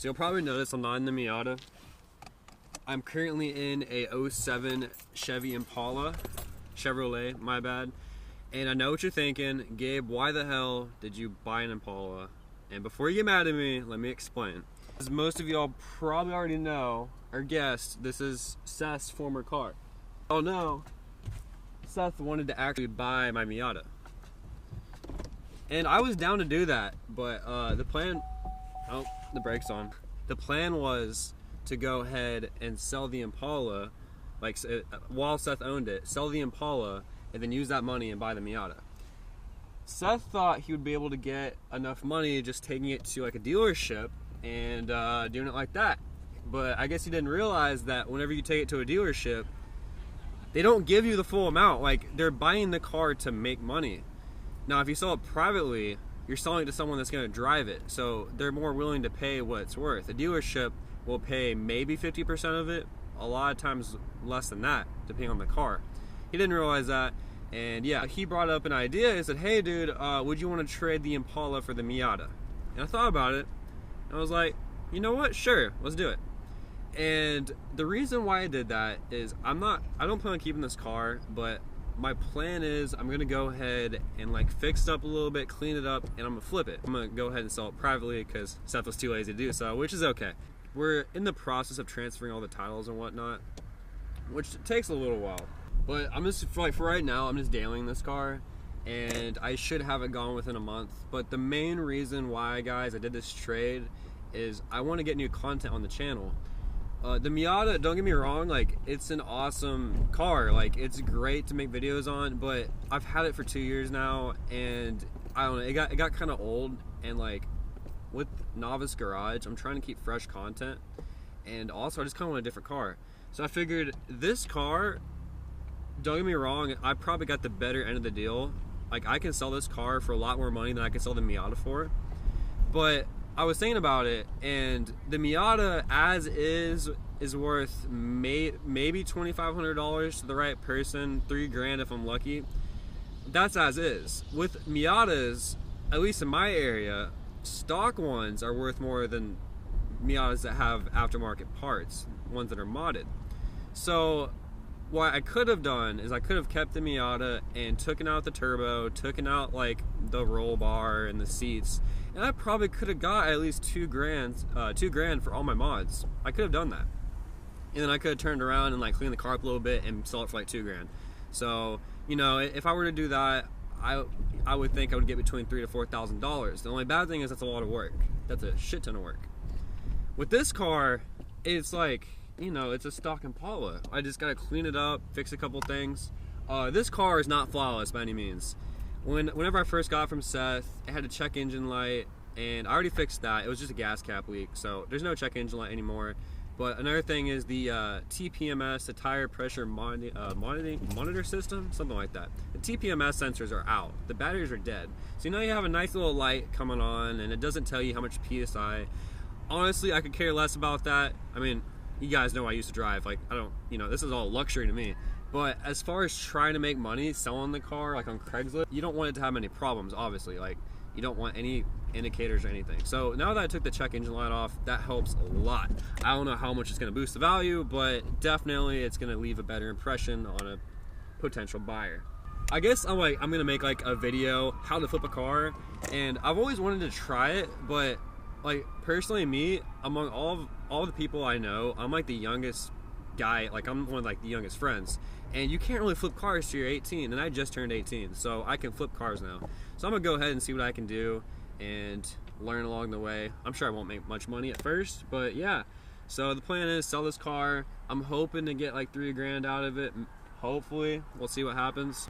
So you'll probably notice I'm not in the Miata. I'm currently in a 07 Chevy Impala, Chevrolet, my bad. And I know what you're thinking, Gabe, why the hell did you buy an Impala? And before you get mad at me, let me explain. As most of y'all probably already know or guessed, this is Seth's former car. Oh no, Seth wanted to actually buy my Miata. And I was down to do that, but the plan, oh, the brake's on. The plan was to go ahead and sell the Impala, like while Seth owned it, sell the Impala and then use that money and buy the Miata. Seth thought he would be able to get enough money just taking it to like a dealership and doing it like that. But I guess he didn't realize that whenever you take it to a dealership, they don't give you the full amount. Like, they're buying the car to make money. Now, if you sell it privately, you're selling it to someone that's going to drive it. So they're more willing to pay what it's worth. A dealership will pay maybe 50% of it, a lot of times less than that, depending on the car. He didn't realize that, and yeah, he brought up an idea. He said, hey dude, would you want to trade the Impala for the Miata? And I thought about it, and I was like, you know what, sure, let's do it. And the reason why I did that is I don't plan on keeping this car, but my plan is I'm gonna go ahead and like fix it up a little bit, clean it up, and I'm gonna flip it. I'm gonna go ahead and sell it privately because Seth was too lazy to do so, which is okay. We're in the process of transferring all the titles and whatnot, which takes a little while. But I'm just, for right now, I'm just dailing this car, and I should have it gone within a month. But the main reason why, guys, I did this trade is I want to get new content on the channel. The Miata, don't get me wrong, like, it's an awesome car. Like, it's great to make videos on, but I've had it for 2 years now, and I don't know, it got kind of old, and like, with Novice Garage, I'm trying to keep fresh content, and also I just kind of want a different car. So I figured this car, don't get me wrong, I probably got the better end of the deal. Like, I can sell this car for a lot more money than I can sell the Miata for. But I was thinking about it, and the Miata as is worth maybe $2,500 to the right person, $3,000 if I'm lucky. That's as is. With Miatas, at least in my area, stock ones are worth more than Miatas that have aftermarket parts, ones that are modded. So what I could have done is I could have kept the Miata and taken out the turbo, taken out like the roll bar and the seats, and I probably could have got at least $2,000 for all my mods. I could have done that, and then I could have turned around and like cleaned the car up a little bit and sell it for like $2,000. So, you know, if I were to do that, I would think I would get between $3,000 to $4,000. The only bad thing is that's a lot of work. That's a shit ton of work. With this car, it's like, you know, it's a stock Impala. I just gotta clean it up, fix a couple things. This car is not flawless by any means. Whenever I first got it from Seth, it had a check engine light, and I already fixed that. It was just a gas cap leak, so there's no check engine light anymore. But another thing is the TPMS, the tire pressure monitor system, something like that. The TPMS sensors are out. The batteries are dead. So now you have a nice little light coming on, and it doesn't tell you how much PSI. Honestly, I could care less about that. I mean, you guys know I used to drive. Like, I don't, you know, this is all luxury to me. But as far as trying to make money selling the car, like on Craigslist, you don't want it to have any problems, obviously. Like, you don't want any indicators or anything. So now that I took the check engine light off, that helps a lot. I don't know how much it's going to boost the value, but definitely it's going to leave a better impression on a potential buyer. I guess I'm going to make like a video how to flip a car, and I've always wanted to try it, but like personally me, among all the people I know, I'm like the youngest guy. Like, I'm one of like the youngest friends, and you can't really flip cars till you're 18, and I just turned 18, so I can flip cars now. So I'm gonna go ahead and see what I can do and learn along the way. I'm sure I won't make much money at first, but yeah. So the plan is sell this car. I'm hoping to get like $3,000 out of it. Hopefully, we'll see what happens.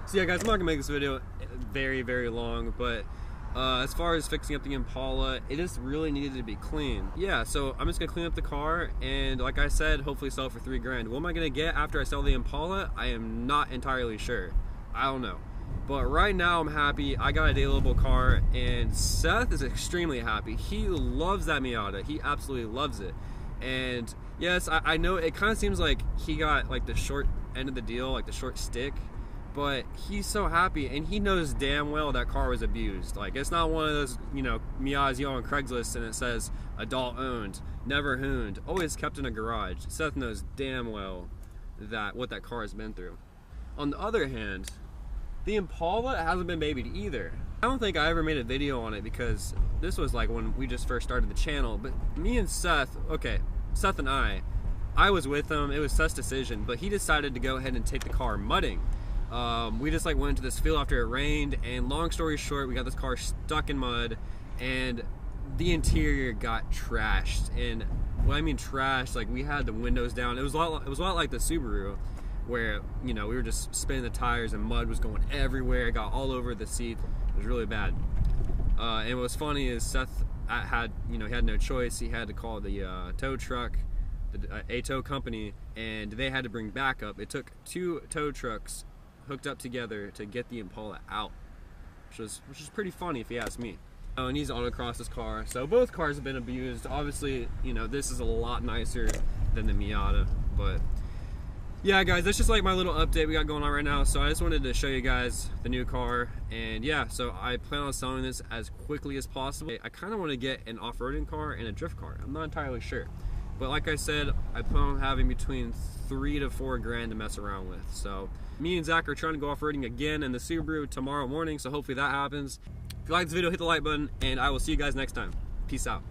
So yeah, guys, I'm not gonna make this video very, very long, but as far as fixing up the Impala, it just really needed to be clean. Yeah, so I'm just gonna clean up the car, and like I said, hopefully sell it for $3,000. What am I gonna get after I sell the Impala? I am not entirely sure. I don't know. But right now I'm happy. I got a dayable car, and Seth is extremely happy. He loves that Miata. He absolutely loves it. And yes, I know it kind of seems like he got like the short end of the deal, like the short stick. but he's so happy, and he knows damn well that car was abused. Like, it's not one of those, you know, Miatas you on Craigslist and it says adult owned, never hooned, always kept in a garage. Seth knows damn well that what that car has been through. On the other hand, the Impala hasn't been babied either. I don't think I ever made a video on it because this was like when we just first started the channel, but me and Seth, okay, Seth and I was with him. It was Seth's decision, but he decided to go ahead and take the car mudding. We just like went into this field after it rained, and long story short, we got this car stuck in mud, and the interior got trashed. And when I mean trashed, like we had the windows down. It was a lot like the Subaru, where, you know, we were just spinning the tires and mud was going everywhere. It got all over the seat. It was really bad. And what was funny is Seth had, you know, he had no choice. He had to call the tow truck, a tow company, and they had to bring backup. It took 2 tow trucks hooked up together to get the Impala out, which is pretty funny if you ask me. Oh, and he's autocrossed his car, so both cars have been abused. Obviously, you know, this is a lot nicer than the Miata, but yeah, guys, that's just like my little update we got going on right now. So I just wanted to show you guys the new car, and yeah, so I plan on selling this as quickly as possible. I kind of want to get an off-roading car and a drift car. I'm not entirely sure, but like I said, I plan on having between 3 to 4 grand to mess around with. So me and Zach are trying to go off-roading again in the Subaru tomorrow morning, so hopefully that happens. If you like this video, hit the like button, and I will see you guys next time. Peace out.